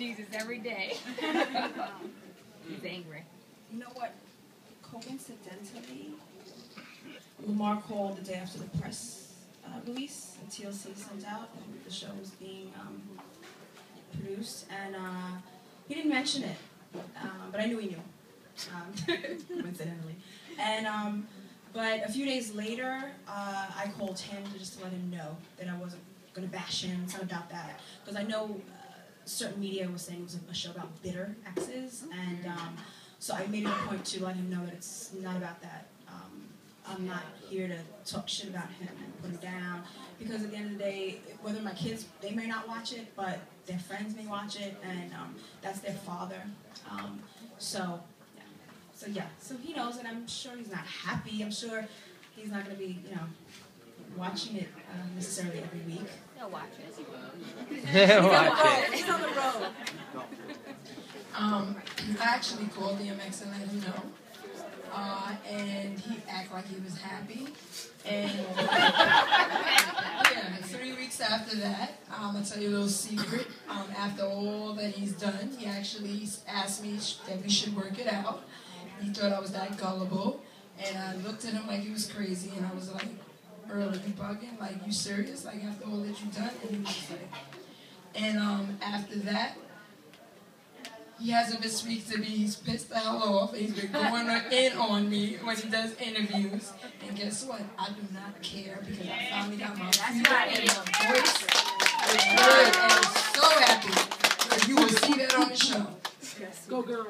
Jesus every day. He's angry. You know what? Coincidentally, Lamar called the day after the press release that TLC sent out, and the show was being produced, and he didn't mention it, but I knew he knew, coincidentally. And but a few days later, I called him just to let him know that I wasn't going to bash him. It's not about that, because I know certain media was saying it was a show about bitter exes, and so I made it a point to let him know that it's not about that. I'm not here to talk shit about him and put him down, because at the end of the day, whether my kids, they may not watch it, but their friends may watch it, and that's their father. So he knows, and I'm sure he's not happy. I'm sure he's not going to be, watching it necessarily every week. He'll watch it. He's on the road. I actually called DMX and let him know. And he acted like he was happy. And yeah, 3 weeks after that, I'm going to tell you a little secret. After all that he's done, he actually asked me that we should work it out. He thought I was that gullible. And I looked at him like he was crazy. And I was like, Earl, you bugging? Like, you serious? Like, after all that you've done? And he was just like... And after that, he hasn't been speaking to me. He's pissed the hell off. He's been going in on me when he does interviews. And guess what? I do not care, because I finally got my freedom and my voice. It's good, and I'm so happy. So you will see that on the show. Yes. Go, girl.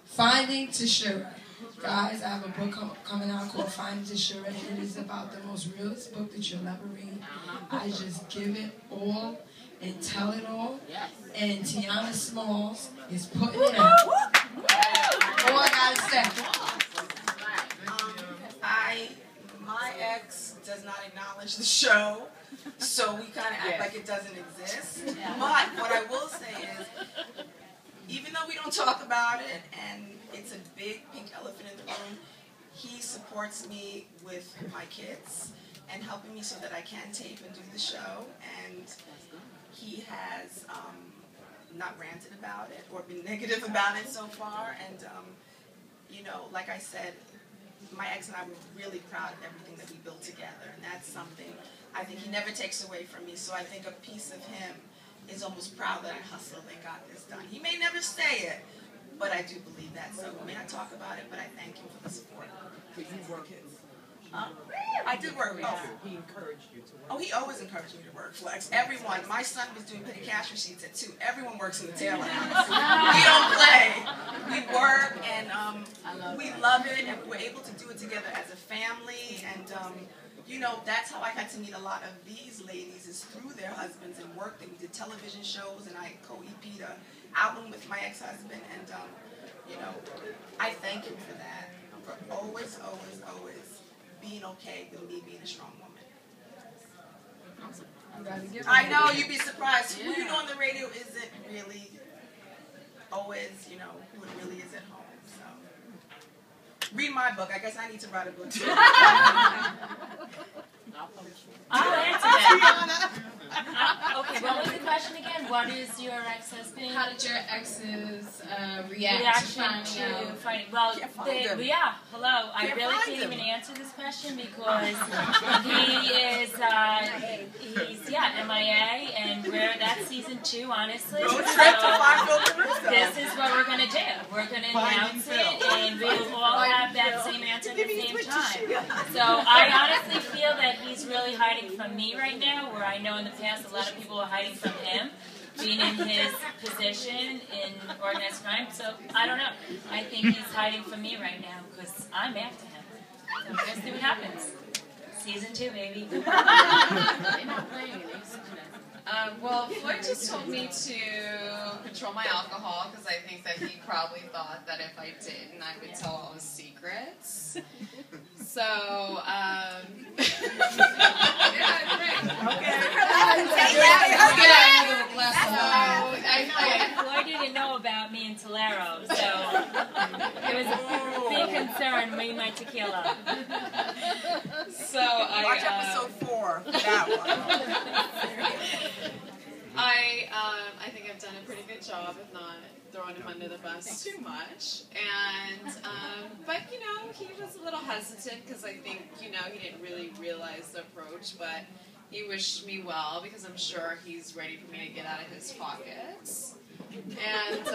Finding Tashira. Guys, I have a book coming out called Finding Tashira, and it is about the most realest book that you'll ever read. I just give it all and tell it all, and Tiana Smalls is putting it out. All I gotta say. My ex does not acknowledge the show, so we kind of act like it doesn't exist. But what I will say is, even though we don't talk about it, and it's a big pink elephant in the room, he supports me with my kids and helping me so that I can tape and do the show. And he has not ranted about it or been negative about it so far. And, like I said, my ex and I were really proud of everything that we built together. And that's something I think he never takes away from me. So I think a piece of him is almost proud that I hustled and got this done. He may never say it, but I do believe that. So we may not talk about it, but I thank him for the support. Did you work it? I did work. He encouraged you to work. Oh, he always encouraged me to work, Flex. Everyone. My son was doing petty cash receipts at 2. Everyone works in the tailor house. We don't play. We work, and we love it, and we're able to do it together as a family. And that's how I got to meet a lot of these ladies, is through their husbands and work. That we did television shows, and I co-EP'd an album with my ex-husband, and I thank him for that, for always, always, always being okay with me being a strong woman. I know, you'd be surprised. Who you know on the radio isn't really always, who it really is at home. So read my book. I guess I need to write a book too. I'll answer that. Okay, what was the question again? What is your ex-husband? How did your exes react to finding? Well, hello. I really can't even answer this question because he is, MIA, and that's season 2, honestly. So this is what we're gonna do. We're gonna announce it, and we will all have that same answer at the same time. So I honestly feel that he's really hiding from me right now, where I know in the past a lot of people are hiding from him, being in his position in organized crime. So I don't know. I think he's hiding from me right now because I'm after him. So let's see what happens. Season 2, baby. They're not playing it. Well, Floyd just told me to control my alcohol because I think that he probably thought that if I didn't, I would tell all his secrets. So, Floyd didn't know about me in Tolero, so it was a big concern with my tequila. So watch episode 4 for that one. I job of not throwing him under the bus too much. And, but, you know, he was a little hesitant because I think, you know, he didn't really realize the approach, but he wished me well because I'm sure he's ready for me to get out of his pockets. And,